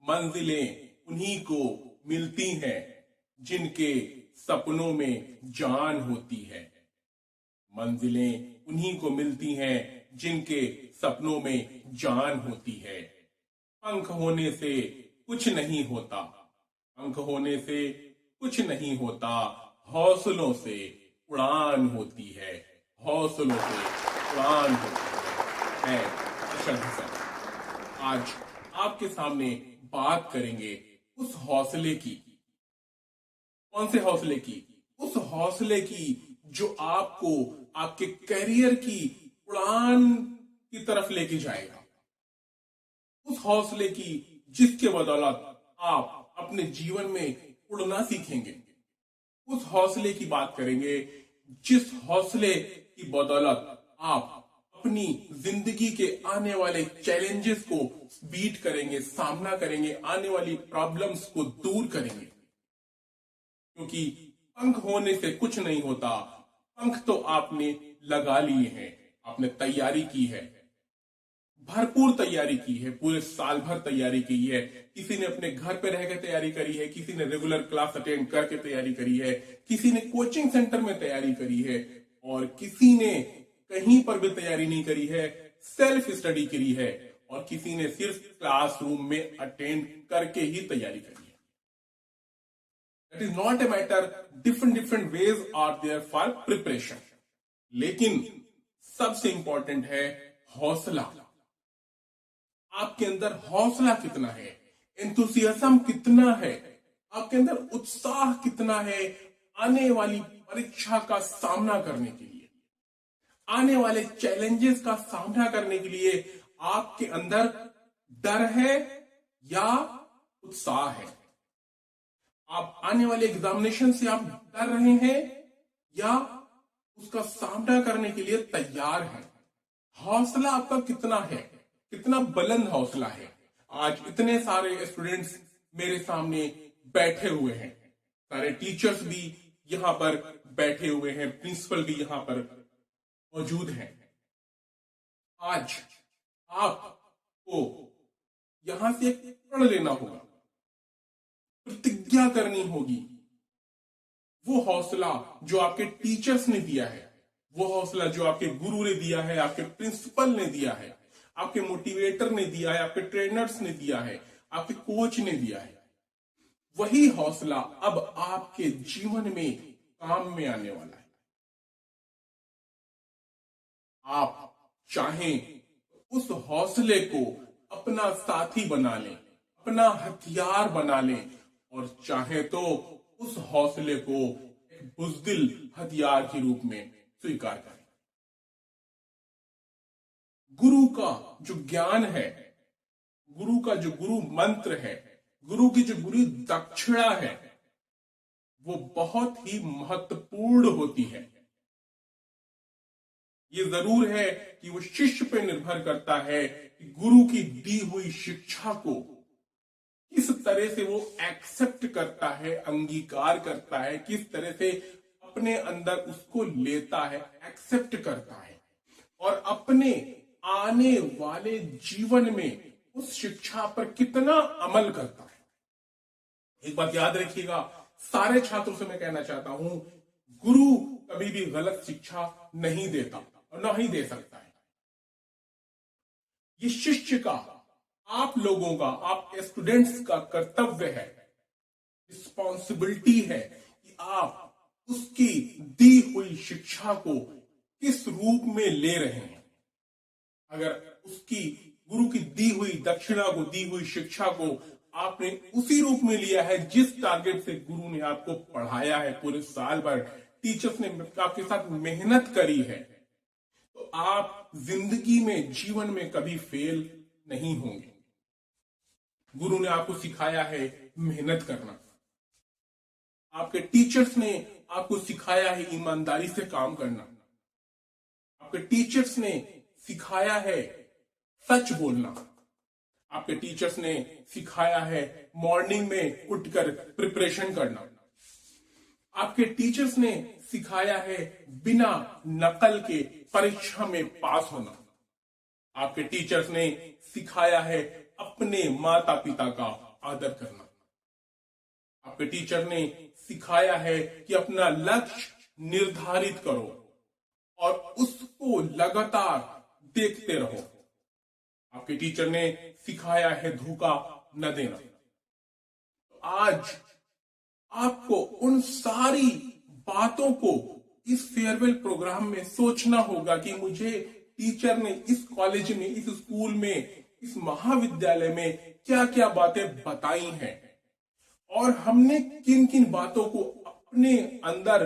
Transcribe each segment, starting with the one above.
मंजिलें उन्हीं को मिलती हैं जिनके सपनों में जान होती है। मंजिलें उन्हीं को मिलती हैं जिनके सपनों में जान होती है। पंख होने से कुछ नहीं होता, पंख होने से कुछ नहीं होता, हौसलों से उड़ान होती है, हौसलों से उड़ान होती है। मैं अशरफ हसन आज आपके सामने बात करेंगे उस हौसले की। कौन से हौसले की? उस हौसले की जो आपको आपके करियर की उड़ान की तरफ लेके जाएगा। उस हौसले की जिसके बदौलत आप अपने जीवन में उड़ना सीखेंगे। उस हौसले की बात करेंगे जिस हौसले की बदौलत आप अपनी जिंदगी के आने वाले चैलेंजेस को बीट करेंगे, सामना करेंगे, आने वाली प्रॉब्लम्स को दूर करेंगे। क्योंकि पंख होने से कुछ नहीं होता, पंख तो आपने लगा लिए हैं, आपने तैयारी की है, भरपूर तैयारी की है, पूरे साल भर तैयारी की है। किसी ने अपने घर पे रहकर तैयारी करी है, किसी ने रेगुलर क्लास अटेंड करके तैयारी करी है, किसी ने कोचिंग सेंटर में तैयारी करी है और किसी ने कहीं पर भी तैयारी नहीं करी है, सेल्फ स्टडी करी है और किसी ने सिर्फ क्लासरूम में अटेंड करके ही तैयारी करी है। That is not a matter, different ways are there for preparation. लेकिन सबसे इंपॉर्टेंट है हौसला। आपके अंदर हौसला कितना है, एंथुसियाज्म कितना है, आपके अंदर उत्साह कितना है आने वाली परीक्षा का सामना करने के लिए, आने वाले चैलेंजेस का सामना करने के लिए आपके अंदर डर है या उत्साह है? आप आने वाले एग्जामिनेशन से आप डर रहे हैं या उसका सामना करने के लिए तैयार हैं? हौसला आपका कितना है, कितना बुलंद हौसला है? आज इतने सारे स्टूडेंट्स मेरे सामने बैठे हुए हैं, सारे टीचर्स भी यहां पर बैठे हुए हैं, प्रिंसिपल भी यहां पर मौजूद हैं। आज आपको यहां से एक प्रण लेना होगा, प्रतिज्ञा करनी होगी। वो हौसला जो आपके टीचर्स ने दिया है, वो हौसला जो आपके गुरु ने दिया है, आपके प्रिंसिपल ने दिया है, आपके मोटिवेटर ने दिया है, आपके ट्रेनर्स ने दिया है, आपके कोच ने दिया है, वही हौसला अब आपके जीवन में काम में आने वाला है। आप चाहें उस हौसले को अपना साथी बना लें, अपना हथियार बना लें और चाहे तो उस हौसले को एक बुज़दिल हथियार के रूप में स्वीकार करें। गुरु का जो ज्ञान है, गुरु का जो गुरु मंत्र है, गुरु की जो गुरु दक्षिणा है, वो बहुत ही महत्वपूर्ण होती है। ये जरूर है कि वो शिष्य पे निर्भर करता है कि गुरु की दी हुई शिक्षा को किस तरह से वो एक्सेप्ट करता है, अंगीकार करता है, किस तरह से अपने अंदर उसको लेता है, एक्सेप्ट करता है और अपने आने वाले जीवन में उस शिक्षा पर कितना अमल करता है। एक बात याद रखिएगा, सारे छात्रों से मैं कहना चाहता हूं, गुरु कभी भी गलत शिक्षा नहीं देता और ना ही दे सकता है। ये शिष्य का, आप लोगों का, आप स्टूडेंट्स का कर्तव्य है, रिस्पॉन्सिबिलिटी है कि आप उसकी दी हुई शिक्षा को किस रूप में ले रहे हैं। अगर उसकी गुरु की दी हुई दक्षिणा को, दी हुई शिक्षा को आपने उसी रूप में लिया है जिस टारगेट से गुरु ने आपको पढ़ाया है, पूरे साल भर टीचर्स ने आपके साथ मेहनत करी है, तो आप जिंदगी में, जीवन में कभी फेल नहीं होंगे। गुरु ने आपको सिखाया है मेहनत करना, आपके टीचर्स ने आपको सिखाया है ईमानदारी से काम करना, आपके टीचर्स ने सिखाया है सच बोलना, आपके टीचर्स ने सिखाया है मॉर्निंग में उठकर प्रिपरेशन करना, आपके टीचर्स ने सिखाया है बिना नकल के परीक्षा में पास होना, आपके टीचर्स ने सिखाया है अपने माता पिता का, आदर करना। आपके टीचर ने सिखाया है कि अपना लक्ष्य निर्धारित करो और उसको लगातार देखते रहो। आपके टीचर ने सिखाया है धोखा न देना। तो आज आपको उन सारी बातों को इस फेयरवेल प्रोग्राम में सोचना होगा कि मुझे टीचर ने इस कॉलेज में, इस स्कूल में, इस महाविद्यालय में क्या क्या बातें बताई हैं और हमने किन किन बातों को अपने अंदर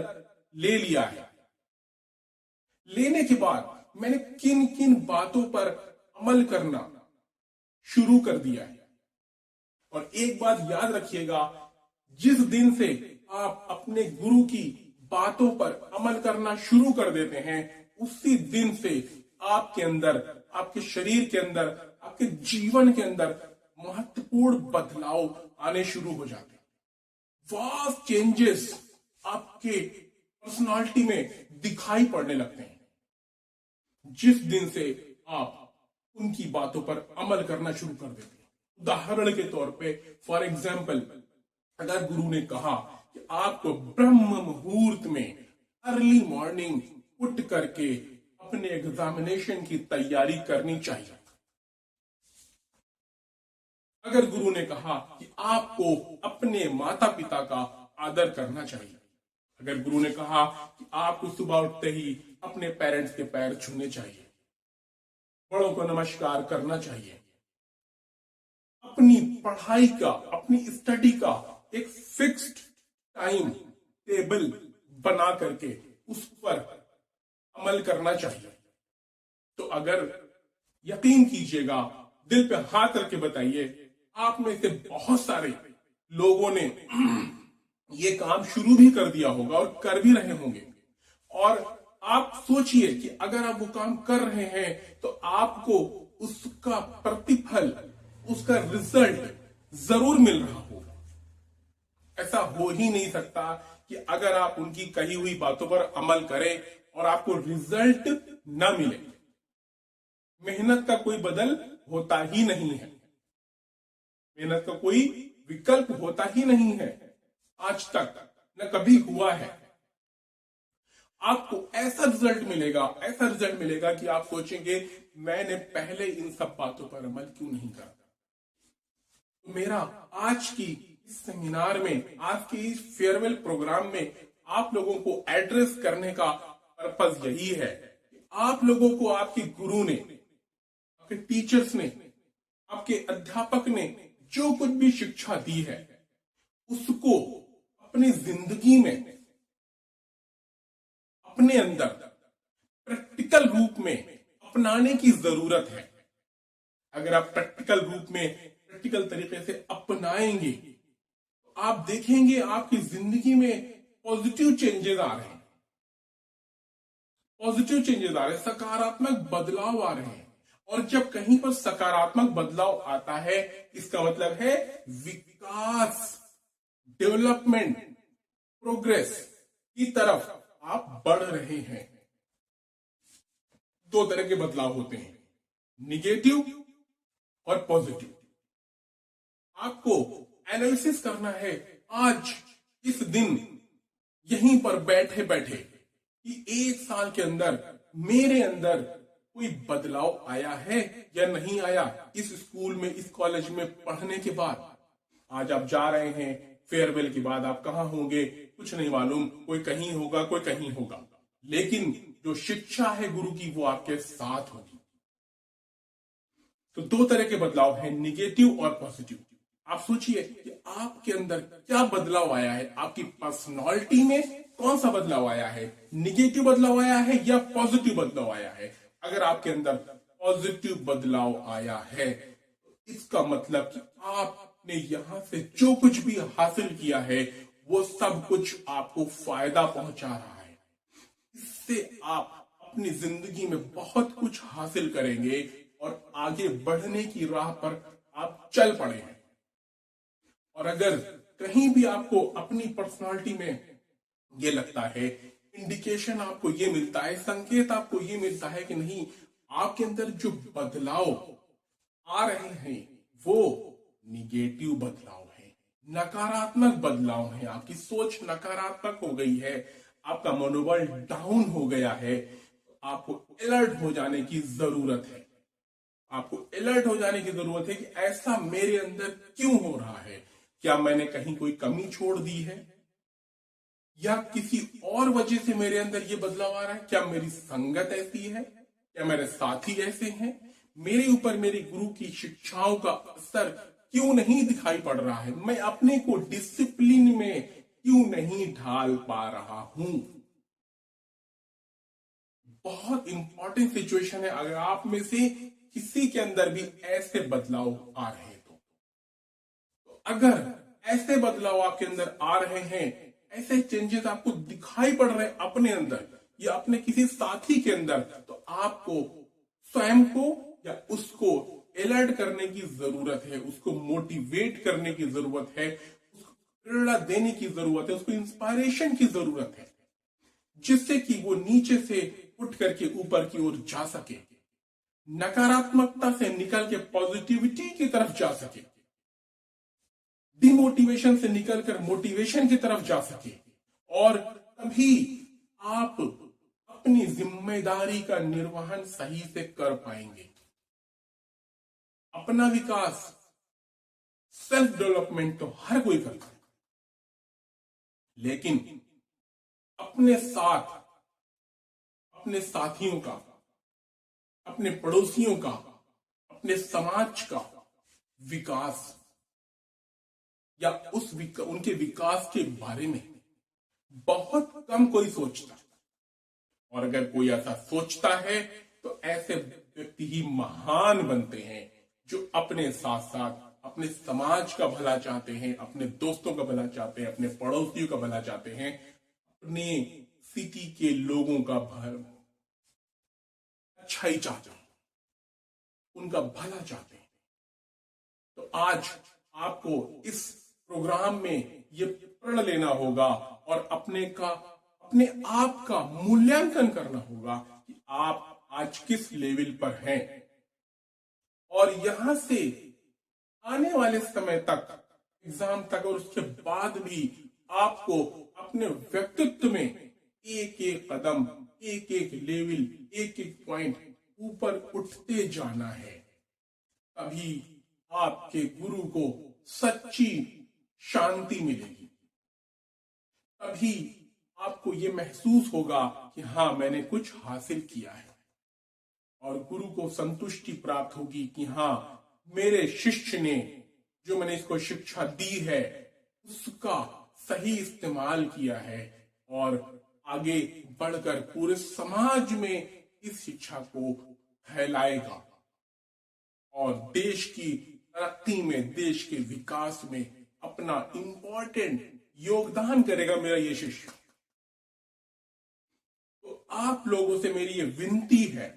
ले लिया है। लेने के बाद मैंने किन किन बातों पर अमल करना शुरू कर दिया है। और एक बात याद रखिएगा, जिस दिन से आप अपने गुरु की बातों पर अमल करना शुरू कर देते हैं, उसी दिन से आपके अंदर, आपके शरीर के अंदर, आपके जीवन के अंदर महत्वपूर्ण बदलाव आने शुरू हो जाते हैं। वास्ट चेंजेस आपके पर्सनालिटी में दिखाई पड़ने लगते हैं जिस दिन से आप उनकी बातों पर अमल करना शुरू कर देते हैं। उदाहरण के तौर पे, फॉर एग्जाम्पल, अगर गुरु ने कहा कि आपको ब्रह्म मुहूर्त में अर्ली मॉर्निंग उठ करके अपने एग्जामिनेशन की तैयारी करनी चाहिए, अगर गुरु ने कहा कि आपको अपने माता पिता का आदर करना चाहिए, अगर गुरु ने कहा कि आपको सुबह उठते ही अपने पेरेंट्स के पैर छूने चाहिए, बड़ों को नमस्कार करना चाहिए, अपनी पढ़ाई का, अपनी स्टडी का एक फिक्स्ड टाइम टेबल बना करके उस पर अमल करना चाहिए। तो अगर यकीन कीजिएगा, दिल पे हाथ रख के बताइए, आप में से बहुत सारे लोगों ने ये काम शुरू भी कर दिया होगा और कर भी रहे होंगे। और आप सोचिए कि अगर आप वो काम कर रहे हैं तो आपको उसका प्रतिफल, उसका रिजल्ट जरूर मिल रहा होगा। ऐसा हो ही नहीं सकता कि अगर आप उनकी कही हुई बातों पर अमल करें और आपको रिजल्ट न मिले। मेहनत का कोई बदल होता ही नहीं है, मेहनत का कोई विकल्प होता ही नहीं है, आज तक न कभी हुआ है। आपको ऐसा रिजल्ट मिलेगा कि आप सोचेंगे मैंने पहले इन सब बातों पर अमल क्यों नहीं करा। तो मेरा आज की इस सेमिनार में, आज के इस फेयरवेल प्रोग्राम में आप लोगों को एड्रेस करने का पर्पस यही है कि आप लोगों को आपके गुरु ने, आपके टीचर्स ने, आपके अध्यापक ने जो कुछ भी शिक्षा दी है उसको अपनी जिंदगी में, अपने अंदर प्रैक्टिकल रूप में अपनाने की जरूरत है। अगर आप प्रैक्टिकल रूप में, प्रैक्टिकल तरीके से अपनाएंगे तो आप देखेंगे आपकी जिंदगी में पॉजिटिव चेंजेस आ रहे हैं, सकारात्मक बदलाव आ रहे हैं। और जब कहीं पर सकारात्मक बदलाव आता है, इसका मतलब है विकास, डेवलपमेंट, प्रोग्रेस की तरफ आप बढ़ रहे हैं। दो तरह के बदलाव होते हैं, निगेटिव और पॉजिटिव। आपको एनालिसिस करना है आज इस दिन यहीं पर बैठे बैठे कि एक साल के अंदर मेरे अंदर कोई बदलाव आया है या नहीं आया। इस स्कूल में, इस कॉलेज में पढ़ने के बाद आज आप जा रहे हैं, फेयरवेल के बाद आप कहां होंगे कुछ नहीं मालूम, कोई कहीं होगा, कोई कहीं होगा, लेकिन जो शिक्षा है गुरु की वो आपके साथ होगी। तो दो तरह के बदलाव हैं, निगेटिव और पॉजिटिव। आप सोचिए कि आपके अंदर क्या बदलाव आया है, आपकी पर्सनालिटी में कौन सा बदलाव आया है, निगेटिव बदलाव आया है या पॉजिटिव बदलाव आया है। अगर आपके अंदर पॉजिटिव बदलाव आया है तो इसका मतलब कि आपने यहां से जो कुछ भी हासिल किया है वो सब कुछ आपको फायदा पहुंचा रहा है। इससे आप अपनी जिंदगी में बहुत कुछ हासिल करेंगे और आगे बढ़ने की राह पर आप चल पड़े हैं। और अगर कहीं भी आपको अपनी पर्सनालिटी में ये लगता है, इंडिकेशन आपको ये मिलता है, संकेत आपको ये मिलता है कि नहीं, आपके अंदर जो बदलाव आ रहे हैं वो निगेटिव बदलाव है, नकारात्मक बदलाव है। आपकी सोच नकारात्मक हो गई है, आपका मनोबल डाउन हो गया है। आपको अलर्ट हो जाने की जरूरत है। आपको अलर्ट हो जाने की जरूरत है कि ऐसा मेरे अंदर क्यों हो रहा है। क्या मैंने कहीं कोई कमी छोड़ दी है, या किसी और वजह से मेरे अंदर ये बदलाव आ रहा है? क्या मेरी संगत ऐसी है, क्या मेरे साथी ऐसे हैं? मेरे ऊपर मेरे गुरु की शिक्षाओं का असर क्यों नहीं दिखाई पड़ रहा है? मैं अपने को डिसिप्लिन में क्यों नहीं ढाल पा रहा हूं? बहुत इंपॉर्टेंट सिचुएशन है। अगर आप में से किसी के अंदर भी ऐसे बदलाव आ रहे हैं तो अगर ऐसे बदलाव आपके अंदर आ रहे हैं, ऐसे चेंजेस आपको दिखाई पड़ रहे हैं अपने अंदर या अपने किसी साथी के अंदर, तो आपको स्वयं को या उसको अलर्ट करने की जरूरत है, उसको मोटिवेट करने की जरूरत है, उसको प्रेरणा देने की जरूरत है, उसको इंस्पायरेशन की जरूरत है, जिससे कि वो नीचे से उठ करके ऊपर की ओर जा सके, नकारात्मकता से निकल के पॉजिटिविटी की तरफ जा सके, डिमोटिवेशन से निकलकर मोटिवेशन की तरफ जा सके। और तभी आप अपनी जिम्मेदारी का निर्वहन सही से कर पाएंगे। अपना विकास, सेल्फ डेवलपमेंट तो हर कोई करता है, लेकिन अपने साथ, अपने साथियों का, अपने पड़ोसियों का, अपने समाज का विकास या उनके विकास के बारे में बहुत कम कोई सोचता है। और अगर कोई ऐसा सोचता है तो ऐसे व्यक्ति ही महान बनते हैं, जो अपने साथ साथ अपने समाज का भला चाहते हैं, अपने दोस्तों का भला चाहते हैं, अपने पड़ोसियों का भला चाहते हैं, अपने सिटी के लोगों का अच्छाई चाहते हैं, उनका भला चाहते हैं। तो आज आपको इस प्रोग्राम में ये प्रण लेना होगा और अपने आप का मूल्यांकन करना होगा कि आप आज किस लेवल पर हैं, और यहां से आने वाले समय तक, एग्जाम तक और उसके बाद भी आपको अपने व्यक्तित्व में एक एक कदम, एक एक लेवल, एक एक पॉइंट ऊपर उठते जाना है। तभी आपके गुरु को सच्ची शांति मिलेगी। तभी आपको ये महसूस होगा कि हाँ, मैंने कुछ हासिल किया है, और गुरु को संतुष्टि प्राप्त होगी कि हाँ, मेरे शिष्य ने जो मैंने इसको शिक्षा दी है उसका सही इस्तेमाल किया है, और आगे बढ़कर पूरे समाज में इस शिक्षा को फैलाएगा और देश की तरक्की में, देश के विकास में अपना इंपॉर्टेंट योगदान करेगा मेरा ये शिष्य। तो आप लोगों से मेरी ये विनती है,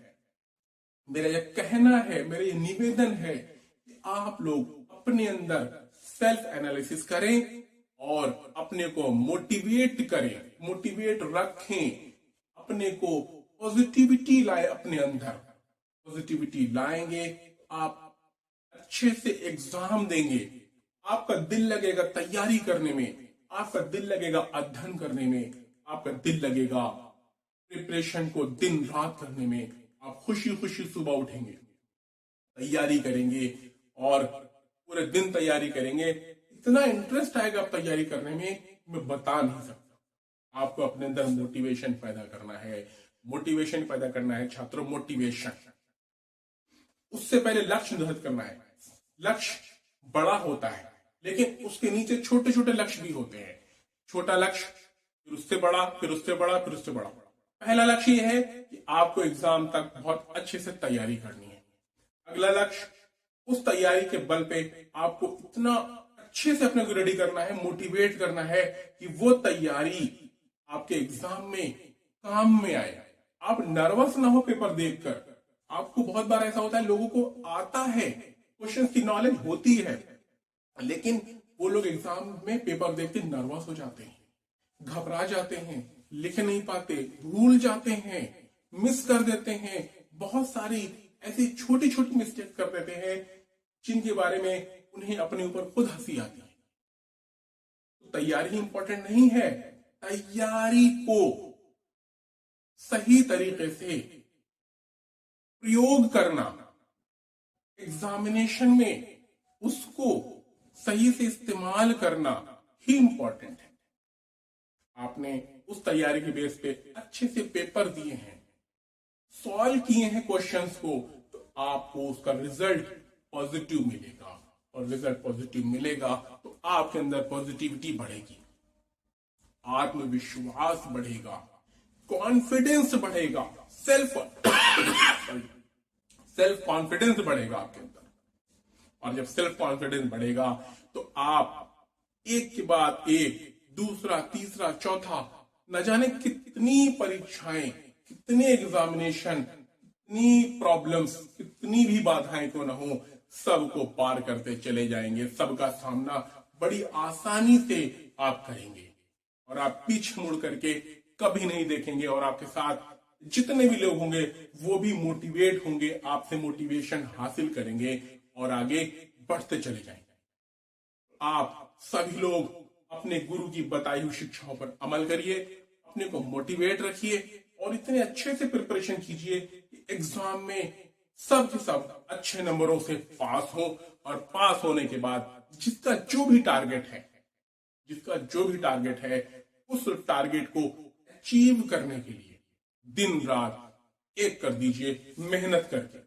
मेरा ये कहना है, मेरा ये निवेदन है कि आप लोग अपने अंदर सेल्फ एनालिसिस करें और अपने को मोटिवेट करें, मोटिवेट रखें, अपने को पॉजिटिविटी लाए, अपने अंदर पॉजिटिविटी लाएंगे, आप अच्छे से एग्जाम देंगे, आपका दिल लगेगा तैयारी करने में, आपका दिल लगेगा अध्ययन करने में, आपका दिल लगेगा प्रिपरेशन को दिन रात करने में। आप खुशी खुशी सुबह उठेंगे, तैयारी करेंगे और पूरे दिन तैयारी करेंगे। इतना इंटरेस्ट आएगा आप तैयारी करने में, मैं बता नहीं सकता। आपको अपने अंदर मोटिवेशन पैदा करना है, मोटिवेशन पैदा करना है छात्रों, मोटिवेशन। उससे पहले लक्ष्य निर्धारित करना है। लक्ष्य बड़ा होता है, लेकिन उसके नीचे छोटे छोटे लक्ष्य भी होते हैं। छोटा लक्ष्य, फिर उससे बड़ा, फिर उससे बड़ा, फिर उससे बड़ा। पहला लक्ष्य यह है कि आपको एग्जाम तक बहुत अच्छे से तैयारी करनी है। अगला लक्ष्य, उस तैयारी के बल पे आपको इतना अच्छे से अपने को रेडी करना है, मोटिवेट करना है कि वो तैयारी आपके एग्जाम में काम में आए। आप नर्वस ना हो पेपर देखकर। आपको बहुत बार ऐसा होता है, लोगों को आता है, क्वेश्चंस की नॉलेज होती है, लेकिन वो लोग एग्जाम में पेपर देख के नर्वस हो जाते हैं, घबरा जाते हैं, लिख नहीं पाते, भूल जाते हैं, मिस कर देते हैं, बहुत सारी ऐसी छोटी छोटी मिस्टेक कर देते हैं जिनके बारे में उन्हें अपने ऊपर खुद हंसी आती है। तो तैयारी इंपॉर्टेंट नहीं है, तैयारी को सही तरीके से प्रयोग करना, एग्जामिनेशन में उसको सही से इस्तेमाल करना ही इंपॉर्टेंट है। आपने उस तैयारी के बेस पे अच्छे से पेपर दिए हैं, सॉल्व किए हैं क्वेश्चंस को, तो आपको उसका रिजल्ट पॉजिटिव मिलेगा। और रिजल्ट पॉजिटिव मिलेगा तो आपके अंदर पॉजिटिविटी बढ़ेगी, आत्मविश्वास बढ़ेगा, कॉन्फिडेंस बढ़ेगा, सेल्फ कॉन्फिडेंस बढ़ेगा आपके अंदर। और जब सेल्फ कॉन्फिडेंस बढ़ेगा तो आप एक के बाद एक, दूसरा, तीसरा, चौथा, न जाने कितनी परीक्षाएं, कितने एग्जामिनेशन, कितनी प्रॉब्लम्स, कितनी भी बाधाएं क्यों न हो, सबको पार करते चले जाएंगे। सबका सामना बड़ी आसानी से आप करेंगे और आप पीछे मुड़ करके कभी नहीं देखेंगे। और आपके साथ जितने भी लोग होंगे वो भी मोटिवेट होंगे, आपसे मोटिवेशन हासिल करेंगे और आगे बढ़ते चले जाएंगे। आप सभी लोग अपने गुरु की बताई हुई शिक्षाओं पर अमल करिए, अपने को मोटिवेट रखिए और इतने अच्छे से प्रिपरेशन कीजिए कि एग्जाम में सब के सब अच्छे नंबरों से पास हो। और पास होने के बाद जिसका जो भी टारगेट है उस टारगेट को अचीव करने के लिए दिन रात एक कर दीजिए, मेहनत करके।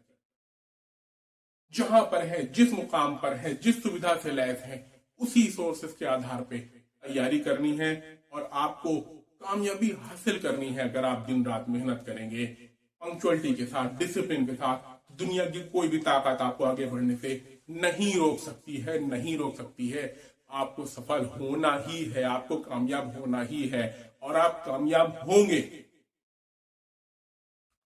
जहां पर है, जिस मुकाम पर है, जिस सुविधा से लैस है, उसी सोर्सेस के आधार पे तैयारी करनी है और आपको कामयाबी हासिल करनी है। अगर आप दिन रात मेहनत करेंगे, पंक्चुअलिटी के साथ, डिसिप्लिन के साथ, दुनिया की कोई भी ताकत आपको आगे बढ़ने से नहीं रोक सकती है। आपको सफल होना ही है, आपको कामयाब होना ही है और आप कामयाब होंगे।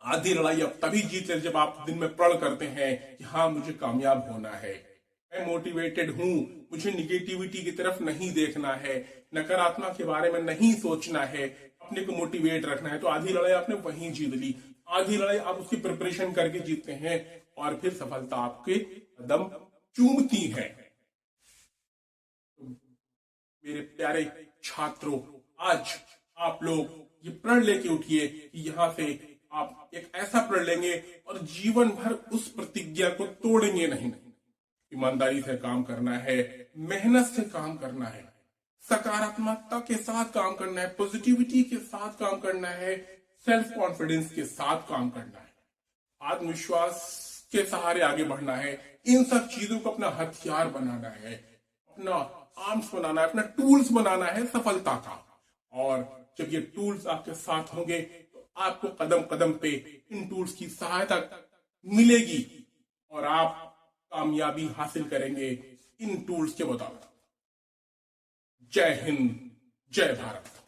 आधी लड़ाई आप तभी जीते जब आप दिन में प्रण करते हैं कि हाँ, मुझे कामयाब होना है, मैं मोटिवेटेड हूं, मुझे निगेटिविटी की तरफ नहीं देखना है, नकारात्मक के बारे में नहीं सोचना है, अपने को मोटिवेट रखना है। तो आधी लड़ाई आपने वहीं जीत ली। आधी लड़ाई आप उसकी प्रिपरेशन करके जीतते हैं और फिर सफलता आपके कदम चूमती है। तो मेरे प्यारे छात्रों, आज आप लोग ये प्रण लेके उठिए कि यहां से आप एक ऐसा प्रण लेंगे और जीवन भर उस प्रतिज्ञा को तोड़ेंगे नहीं। ईमानदारी से काम करना है, मेहनत से काम करना है, सकारात्मकता के साथ काम करना है, पॉजिटिविटी के साथ काम करना है, सेल्फ कॉन्फिडेंस के साथ काम करना है, आत्मविश्वास के सहारे आगे बढ़ना है। इन सब चीजों को अपना हथियार बनाना है, अपना आर्म्स बनाना है, अपना टूल्स बनाना है सफलता का। और जब ये टूल्स आपके साथ होंगे तो आपको कदम कदम पे इन टूल्स की सहायता मिलेगी और आप कामयाबी हासिल करेंगे इन टूल्स के मुताबिक। जय हिंद, जय भारत।